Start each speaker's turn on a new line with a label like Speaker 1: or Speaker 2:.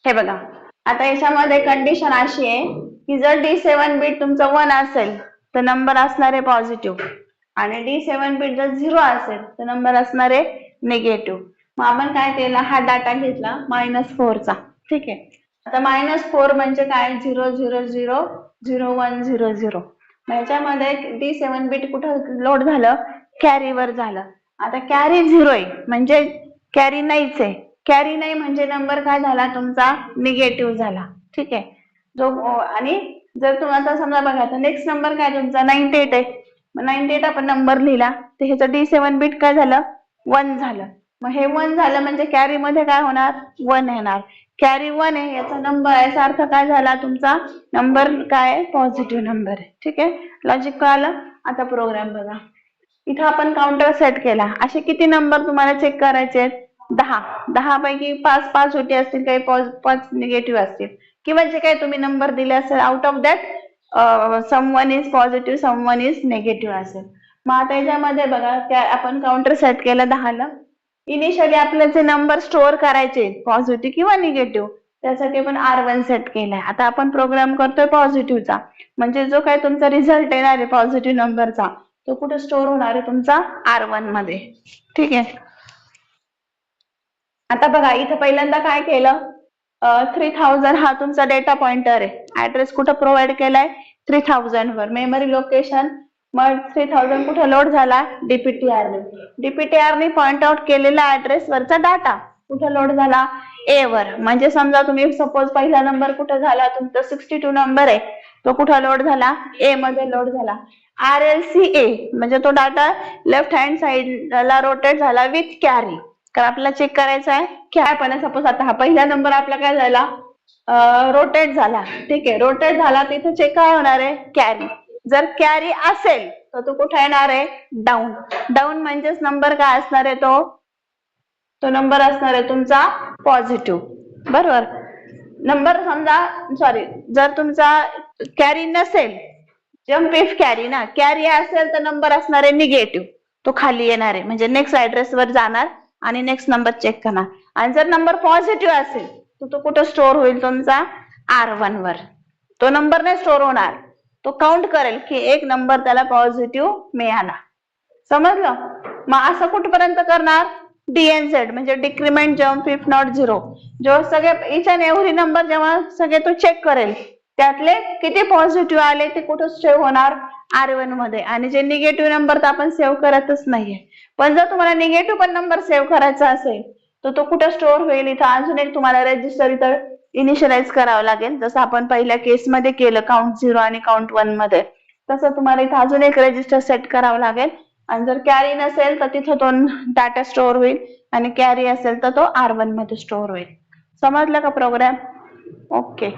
Speaker 1: हे बघा, आता याच्यामध्ये कंडिशन अशी आहे की जर D7 बीट तुमचा 1 असेल तर नंबर असणार आहे पॉझिटिव्ह, आणि D7 बीट जर 0 असेल तर नंबर असणार आहे निगेटिव्ह. मग आपण काय केला, हा डाटा घेतला -4 चा. ठीक आहे. आता -4 म्हणजे काय, 0 0 0 0 1 0 0. याच्यामध्ये D7 बीट कुठं लोड झालं, कॅरीवर झालं. आता कॅरी 0 आहे म्हणजे कॅरी नाहीच आहे. कॅरी नाही म्हणजे नंबर काय झाला तुमचा, निगेटिव्ह झाला. ठीक आहे. जो आणि जर तुम्हाला समजा बघा, तर नेक्स्ट नंबर काय तुमचा 98 आहे. मग 98 आपण नंबर लिहिला तर ह्याचं D7 बीट काय झालं, 1 झालं. मग हे 1 झालं म्हणजे कॅरी मध्ये काय होणार, 1 येणार. कॅरी 1 आहे याचा नंबर, याचा अर्थ काय झाला, तुमचा नंबर काय, पॉझिटिव्ह नंबर आहे. ठीक आहे. लॉजिक कळालं. आता प्रोग्राम बघा. इथं आपण काउंटर सेट केला. असे किती नंबर तुम्हाला चेक करायचे आहेत, 10. 10 पैकी 5 पॉझिटिव्ह असतील, काही 5 निगेटिव्ह असतील, किंवा जे काही तुम्ही नंबर दिले असेल out of that someone is positive someone is negative असेल. मग आता याच्यामध्ये बघा, आपण काउंटर सेट केलं 10 ला. इनिशियली आपल्याला जे नंबर स्टोअर करायचे पॉझिटिव्ह किंवा निगेटिव्ह, त्यासाठी आपण R1 सेट केलाय. आता आपण प्रोग्राम करतोय पॉझिटिव्हचा, म्हणजे जो काय तुमचा रिझल्ट येणार आहे पॉझिटिव्ह नंबरचा, तो कुठे स्टोअर होणार आहे तुमचा, R1 मध्ये. ठीक आहे. आता बघा, इथं पहिल्यांदा काय केलं, 3000 हा तुमचा डेटा पॉइंटर आहे. ऍड्रेस कुठं प्रोव्हाइड केलाय, 3000 वर. मेमरी लोकेशन, मग 3000 कुठं लोड झाला, DPTR ने. DPTR ने पॉइंट आउट केलेला ऍड्रेस वरचा डाटा कुठं लोड झाला, ए वर. म्हणजे समजा तुम्ही सपोज पहिला नंबर कुठं झाला तुमचा 62 नंबर आहे, तो कुठं लोड झाला, ए मध्ये लोड झाला. RLCA म्हणजे तो डाटा लेफ्ट हँड साइडला रोटेट झाला विथ कॅरी. तर आपल्याला चेक करायचा आहे की आपण सपोज आता हा पहिला नंबर आपला काय झाला, रोटेट झाला. ठीक आहे. रोटेट झाला तिथे चेक काय होणार आहे, कॅरी. जर कॅरी असेल तर तो कुठे येणार आहे, डाऊन. डाऊन म्हणजेच नंबर काय असणार आहे, तो नंबर असणार आहे तुमचा पॉझिटिव्ह. बरोबर. नंबर समजा, सॉरी, जर तुमचा कॅरी नसेल, जम्प इफ कॅरी ना, कॅरी असेल तर नंबर असणार आहे निगेटिव्ह, तो खाली येणार आहे. म्हणजे नेक्स्ट ऍड्रेस वर जाणार आणि नेक्स्ट नंबर चेक करणार. आणि जर नंबर पॉझिटिव्ह असेल तर तो कुठं स्टोअर होईल तुमचा, R1 वर. तो नंबर नाही स्टोअर होणार, तो काउंट करेल की एक नंबर त्याला पॉझिटिव्ह मिळाला. समजलं. मग असं कुठपर्यंत करणार, DNZ म्हणजे डिक्रीमेंट जम्प इफ नॉट 0. जो सगळे इच अँड एव्हरी नंबर जेव्हा सगळे तो चेक करेल, त्यातले किती पॉझिटिव्ह आले ते कुठं सेव्ह होणार, R1 मध्ये. आणि जे निगेटिव्ह नंबर तर आपण सेव्ह करतच नाहीये. पण जर तुम्हाला निगेटिव्ह पण नंबर सेव्ह करायचा असेल तर तो कुठं स्टोअर होईल, इथं अजून एक तुम्हाला रजिस्टर इथं इनिशियलाइज करावं लागेल. जसं आपण पहिल्या केसमध्ये केलं काउंट 0 आणि काउंट 1 मध्ये, तसं तुम्हाला इथं अजून एक रजिस्टर सेट करावं लागेल. आणि जर कॅरी नसेल तर तिथं तो डाटा स्टोअर होईल, आणि कॅरी असेल तर तो R1 मध्ये स्टोअर होईल. समजलं का प्रोग्राम? ओके.